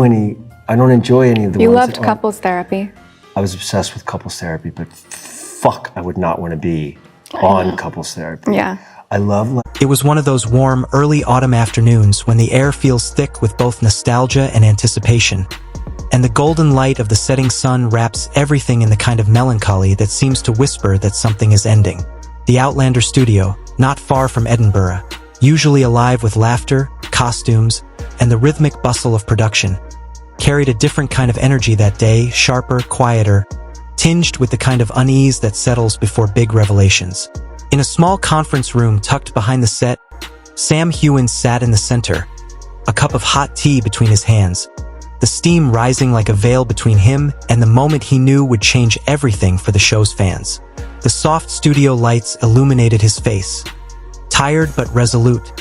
I don't enjoy any of the You ones loved that couples therapy. I was obsessed with couples therapy, but fuck, I would not want to be on couples therapy. Yeah. I love. It was one of those warm, early autumn afternoons when the air feels thick with both nostalgia and anticipation, and the golden light of the setting sun wraps everything in the kind of melancholy that seems to whisper that something is ending. The Outlander studio, not far from Edinburgh, usually alive with laughter, costumes, and the rhythmic bustle of production, carried a different kind of energy that day, sharper, quieter, tinged with the kind of unease that settles before big revelations. In a small conference room tucked behind the set, Sam Heughan sat in the center, a cup of hot tea between his hands, the steam rising like a veil between him and the moment he knew would change everything for the show's fans. The soft studio lights illuminated his face, tired but resolute,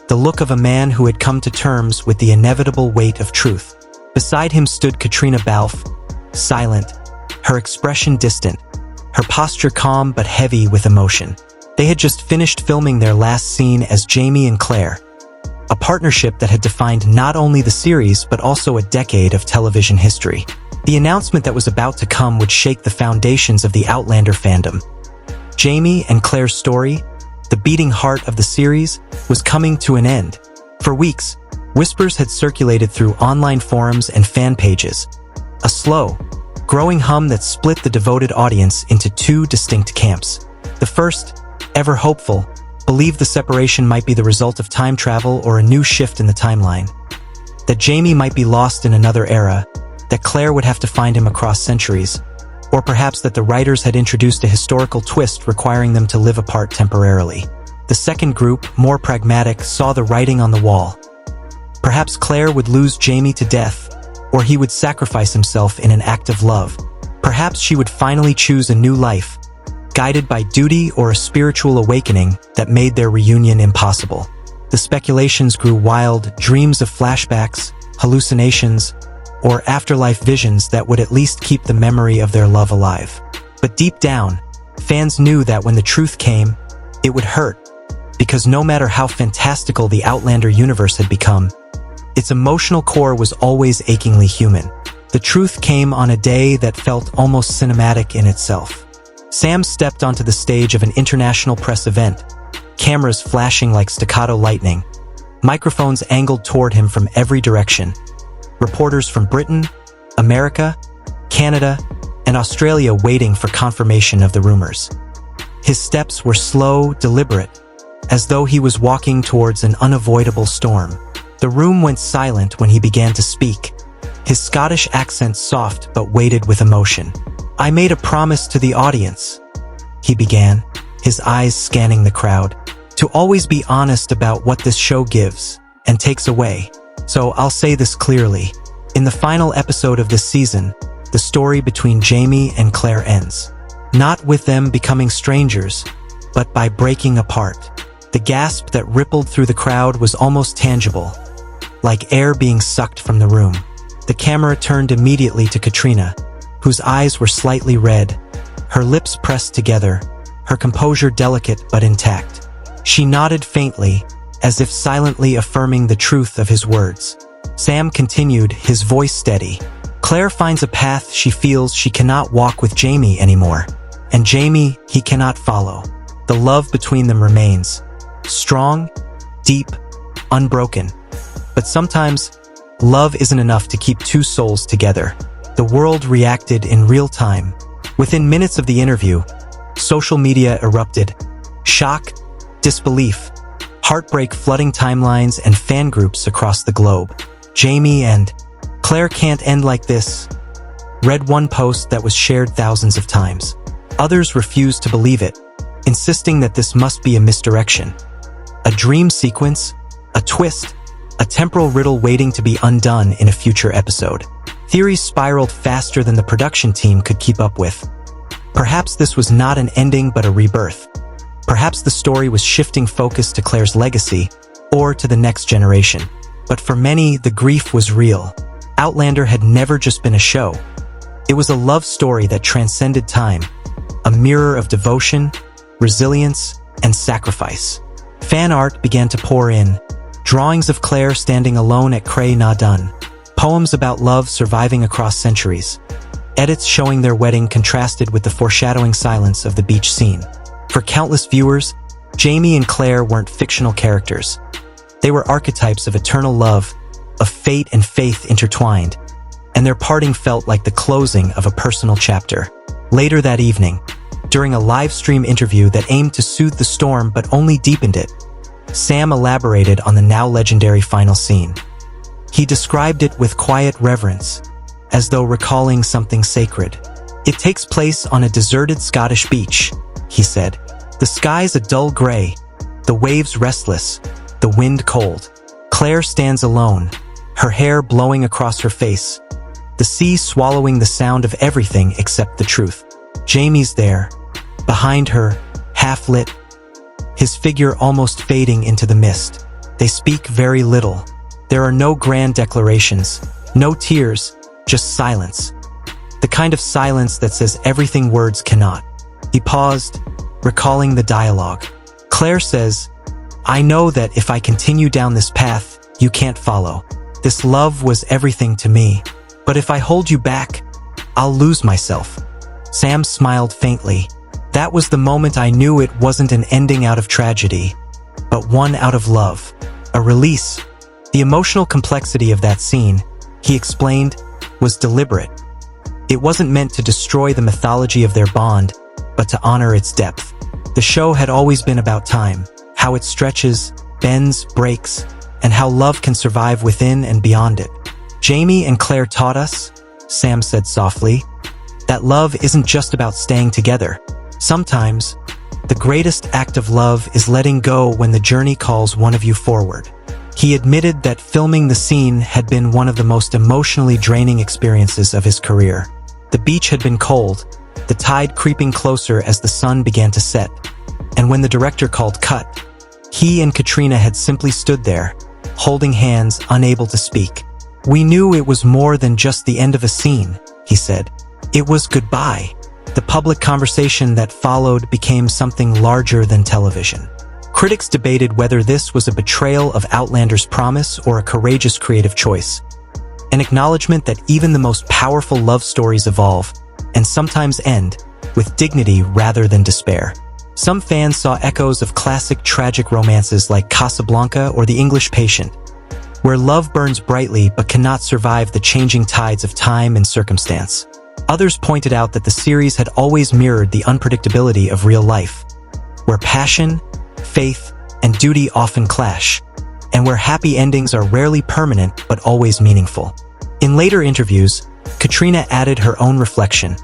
the look of a man who had come to terms with the inevitable weight of truth. Beside him stood Katrina Balfe, silent, her expression distant, her posture calm but heavy with emotion. They had just finished filming their last scene as Jamie and Claire, a partnership that had defined not only the series but also a decade of television history. The announcement that was about to come would shake the foundations of the Outlander fandom. Jamie and Claire's story, the beating heart of the series, was coming to an end. For weeks, whispers had circulated through online forums and fan pages, a slow, growing hum that split the devoted audience into two distinct camps. The first, ever hopeful, believed the separation might be the result of time travel or a new shift in the timeline, that Jamie might be lost in another era, that Claire would have to find him across centuries, or perhaps that the writers had introduced a historical twist requiring them to live apart temporarily. The second group, more pragmatic, saw the writing on the wall. Perhaps Claire would lose Jamie to death, or he would sacrifice himself in an act of love. Perhaps she would finally choose a new life, guided by duty or a spiritual awakening that made their reunion impossible. The speculations grew wild, dreams of flashbacks, hallucinations, or afterlife visions that would at least keep the memory of their love alive. But deep down, fans knew that when the truth came, it would hurt, because no matter how fantastical the Outlander universe had become, its emotional core was always achingly human. The truth came on a day that felt almost cinematic in itself. Sam stepped onto the stage of an international press event, cameras flashing like staccato lightning, microphones angled toward him from every direction, reporters from Britain, America, Canada, and Australia waiting for confirmation of the rumors. His steps were slow, deliberate, as though he was walking towards an unavoidable storm. The room went silent when he began to speak, his Scottish accent soft but weighted with emotion. "I made a promise to the audience," he began, his eyes scanning the crowd, "to always be honest about what this show gives and takes away. So I'll say this clearly. In the final episode of this season, the story between Jamie and Claire ends. Not with them becoming strangers, but by breaking apart." The gasp that rippled through the crowd was almost tangible, like air being sucked from the room. The camera turned immediately to Katrina, whose eyes were slightly red, her lips pressed together, her composure delicate but intact. She nodded faintly, as if silently affirming the truth of his words. Sam continued, his voice steady. "Claire finds a path she feels she cannot walk with Jamie anymore, and Jamie he cannot follow. The love between them remains. Strong, deep, unbroken. But sometimes, love isn't enough to keep two souls together." The world reacted in real time. Within minutes of the interview, social media erupted. Shock, disbelief, heartbreak flooding timelines and fan groups across the globe. "Jamie and Claire can't end like this," read one post that was shared thousands of times. Others refused to believe it, insisting that this must be a misdirection. A dream sequence, a twist, a temporal riddle waiting to be undone in a future episode. Theories spiraled faster than the production team could keep up with. Perhaps this was not an ending but a rebirth. Perhaps the story was shifting focus to Claire's legacy, or to the next generation. But for many, the grief was real. Outlander had never just been a show. It was a love story that transcended time, a mirror of devotion, resilience, and sacrifice. Fan art began to pour in, drawings of Claire standing alone at Cray Na Dun, Poems about love surviving across centuries. Edits showing their wedding contrasted with the foreshadowing silence of the beach scene. For countless viewers, Jamie and Claire weren't fictional characters. They were archetypes of eternal love, of fate and faith intertwined, and their parting felt like the closing of a personal chapter. Later that evening, during a live stream interview that aimed to soothe the storm but only deepened it, Sam elaborated on the now legendary final scene. He described it with quiet reverence, as though recalling something sacred. It takes place on a deserted Scottish beach, he said. The sky's a dull gray, the waves restless, the wind cold. Claire stands alone, her hair blowing across her face, the sea swallowing the sound of everything except the truth. Jamie's there, behind her, half-lit, his figure almost fading into the mist. They speak very little. There are no grand declarations, no tears, just silence. The kind of silence that says everything words cannot. He paused, recalling the dialogue. Claire says, "I know that if I continue down this path, you can't follow. This love was everything to me. But if I hold you back, I'll lose myself." Sam smiled faintly. That was the moment I knew it wasn't an ending out of tragedy, but one out of love. A release. The emotional complexity of that scene, he explained, was deliberate. It wasn't meant to destroy the mythology of their bond, but to honor its depth. The show had always been about time, how it stretches, bends, breaks, and how love can survive within and beyond it. Jamie and Claire taught us, Sam said softly, that love isn't just about staying together. Sometimes, the greatest act of love is letting go when the journey calls one of you forward. He admitted that filming the scene had been one of the most emotionally draining experiences of his career. The beach had been cold, the tide creeping closer as the sun began to set, and when the director called cut, he and Katrina had simply stood there, holding hands, unable to speak. "We knew it was more than just the end of a scene," he said. "It was goodbye." The public conversation that followed became something larger than television. Critics debated whether this was a betrayal of Outlander's promise or a courageous creative choice. An acknowledgement that even the most powerful love stories evolve, and sometimes end, with dignity rather than despair. Some fans saw echoes of classic tragic romances like Casablanca or The English Patient, where love burns brightly but cannot survive the changing tides of time and circumstance. Others pointed out that the series had always mirrored the unpredictability of real life, where passion, faith, and duty often clash, and where happy endings are rarely permanent but always meaningful. In later interviews, Katrina added her own reflection,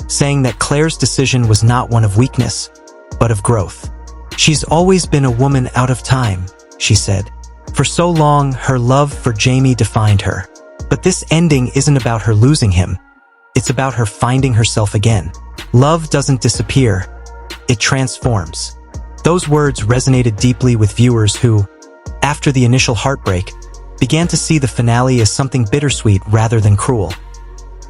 saying that Claire's decision was not one of weakness, but of growth. "She's always been a woman out of time," she said. "For so long, her love for Jamie defined her. But this ending isn't about her losing him. It's about her finding herself again. Love doesn't disappear. It transforms." Those words resonated deeply with viewers who, after the initial heartbreak, began to see the finale as something bittersweet rather than cruel.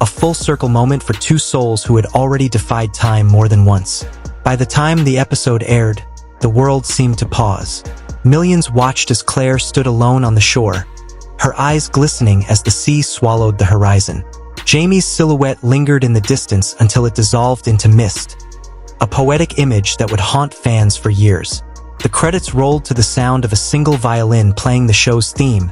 A full-circle moment for two souls who had already defied time more than once. By the time the episode aired, the world seemed to pause. Millions watched as Claire stood alone on the shore, her eyes glistening as the sea swallowed the horizon. Jamie's silhouette lingered in the distance until it dissolved into mist, a poetic image that would haunt fans for years. The credits rolled to the sound of a single violin playing the show's theme,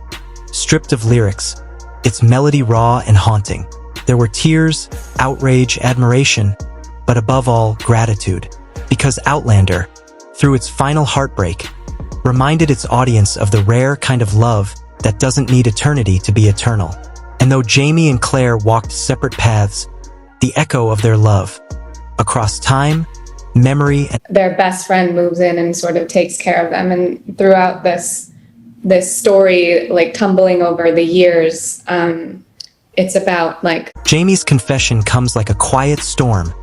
stripped of lyrics, its melody raw and haunting. There were tears, outrage, admiration, but above all, gratitude. Because Outlander, through its final heartbreak, reminded its audience of the rare kind of love that doesn't need eternity to be eternal. And though Jamie and Claire walked separate paths, the echo of their love, across time, memory, and their best friend moves in and sort of takes care of them. And throughout this story, like tumbling over the years, it's about like... Jamie's confession comes like a quiet storm,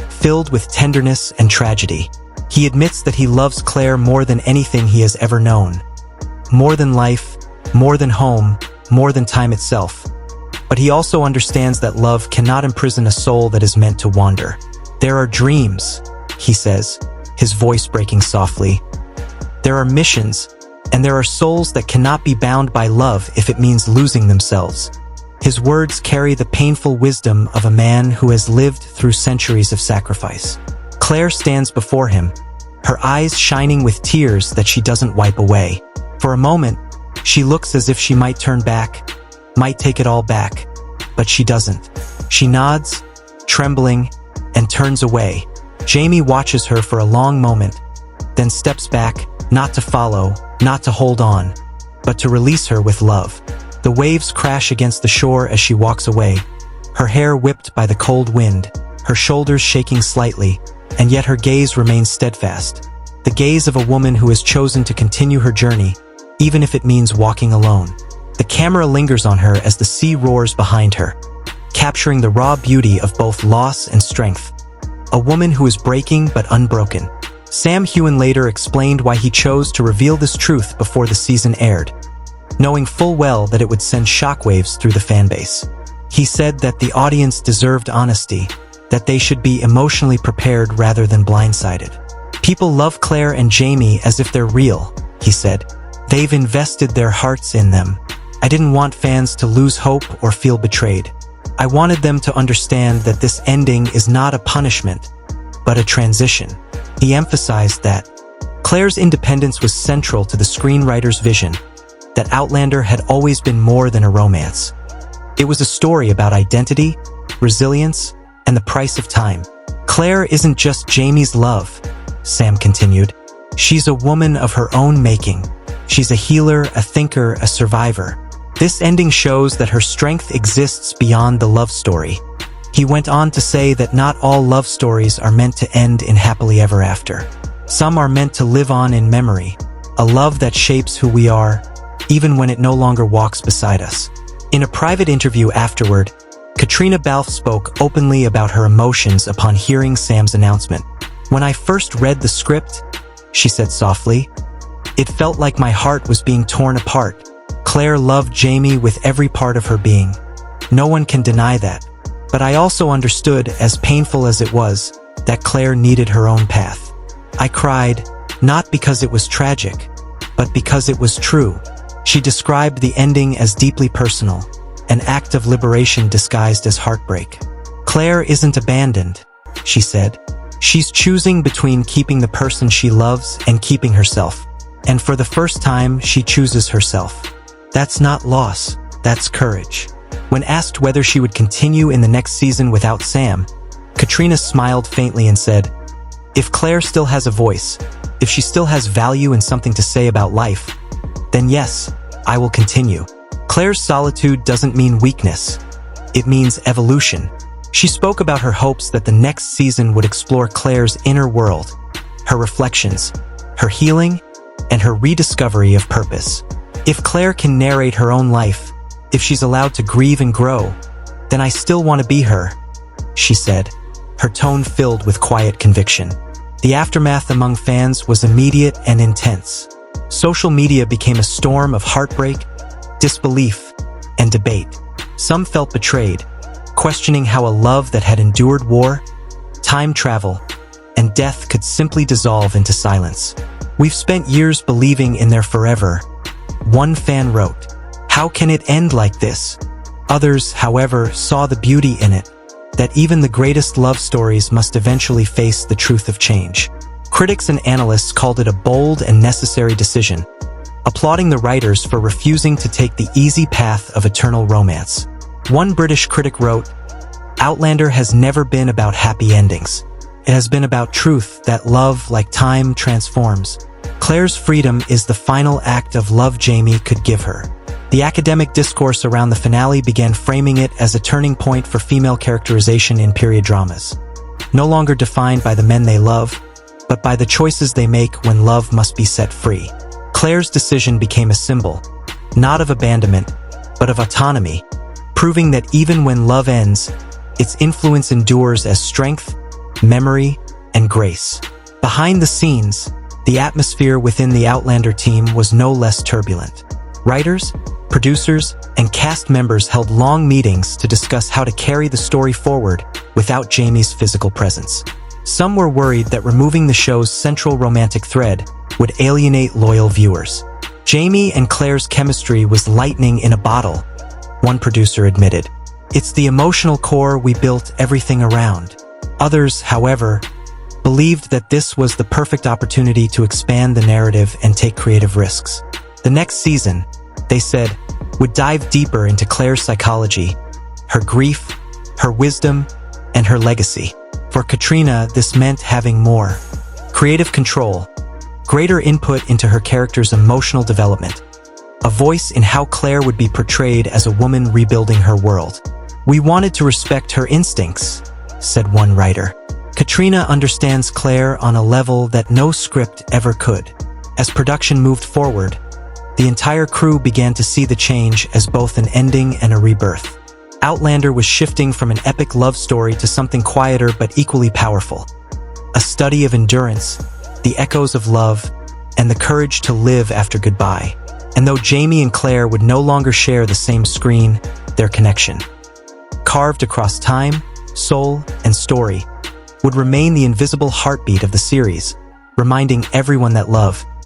filled with tenderness and tragedy. He admits that he loves Claire more than anything he has ever known. More than life, more than home, more than time itself. But he also understands that love cannot imprison a soul that is meant to wander. "There are dreams," he says, his voice breaking softly. "There are missions, and there are souls that cannot be bound by love if it means losing themselves." His words carry the painful wisdom of a man who has lived through centuries of sacrifice. Claire stands before him, her eyes shining with tears that she doesn't wipe away. For a moment, she looks as if she might turn back, might take it all back, but she doesn't. She nods, trembling, and turns away. Jamie watches her for a long moment, then steps back, not to follow, not to hold on, but to release her with love. The waves crash against the shore as she walks away, her hair whipped by the cold wind, her shoulders shaking slightly, and yet her gaze remains steadfast. The gaze of a woman who has chosen to continue her journey, even if it means walking alone. The camera lingers on her as the sea roars behind her, capturing the raw beauty of both loss and strength. A woman who is breaking but unbroken. Sam Heughan later explained why he chose to reveal this truth before the season aired, knowing full well that it would send shockwaves through the fanbase. He said that the audience deserved honesty, that they should be emotionally prepared rather than blindsided. People love Claire and Jamie as if they're real, he said. They've invested their hearts in them. I didn't want fans to lose hope or feel betrayed. I wanted them to understand that this ending is not a punishment, but a transition. He emphasized that Claire's independence was central to the screenwriter's vision, that Outlander had always been more than a romance. It was a story about identity, resilience, and the price of time. Claire isn't just Jamie's love, Sam continued. She's a woman of her own making. She's a healer, a thinker, a survivor. This ending shows that her strength exists beyond the love story. He went on to say that not all love stories are meant to end in happily ever after. Some are meant to live on in memory, a love that shapes who we are, even when it no longer walks beside us. In a private interview afterward, Katrina Balfe spoke openly about her emotions upon hearing Sam's announcement. When I first read the script, she said softly, it felt like my heart was being torn apart. Claire loved Jamie with every part of her being. No one can deny that. But I also understood, as painful as it was, that Claire needed her own path. I cried, not because it was tragic, but because it was true. She described the ending as deeply personal, an act of liberation disguised as heartbreak. Claire isn't abandoned, she said. She's choosing between keeping the person she loves and keeping herself. And for the first time, she chooses herself. That's not loss, that's courage. When asked whether she would continue in the next season without Sam, Katrina smiled faintly and said, if Claire still has a voice, if she still has value and something to say about life, then yes, I will continue. Claire's solitude doesn't mean weakness. It means evolution. She spoke about her hopes that the next season would explore Claire's inner world, her reflections, her healing, and her rediscovery of purpose. If Claire can narrate her own life, if she's allowed to grieve and grow, then I still want to be her, she said, her tone filled with quiet conviction. The aftermath among fans was immediate and intense. Social media became a storm of heartbreak, disbelief, and debate. Some felt betrayed, questioning how a love that had endured war, time travel, and death could simply dissolve into silence. We've spent years believing in their forever. One fan wrote, how can it end like this? Others, however, saw the beauty in it, that even the greatest love stories must eventually face the truth of change. Critics and analysts called it a bold and necessary decision, applauding the writers for refusing to take the easy path of eternal romance. One British critic wrote, Outlander has never been about happy endings. It has been about truth that love, like time, transforms. Claire's freedom is the final act of love Jamie could give her. The academic discourse around the finale began framing it as a turning point for female characterization in period dramas. No longer defined by the men they love, but by the choices they make when love must be set free. Claire's decision became a symbol, not of abandonment, but of autonomy, proving that even when love ends, its influence endures as strength, memory, and grace. Behind the scenes, the atmosphere within the Outlander team was no less turbulent. Writers, producers, and cast members held long meetings to discuss how to carry the story forward without Jamie's physical presence. Some were worried that removing the show's central romantic thread would alienate loyal viewers. Jamie and Claire's chemistry was lightning in a bottle, one producer admitted. It's the emotional core we built everything around. Others, however, believed that this was the perfect opportunity to expand the narrative and take creative risks. The next season, they said, would dive deeper into Claire's psychology, her grief, her wisdom, and her legacy. For Katrina, this meant having more creative control, greater input into her character's emotional development, a voice in how Claire would be portrayed as a woman rebuilding her world. We wanted to respect her instincts, said one writer. Katrina understands Claire on a level that no script ever could. As production moved forward, the entire crew began to see the change as both an ending and a rebirth. Outlander was shifting from an epic love story to something quieter but equally powerful. A study of endurance, the echoes of love, and the courage to live after goodbye. And though Jamie and Claire would no longer share the same screen, their connection, carved across time, soul, and story, would remain the invisible heartbeat of the series, reminding everyone that love,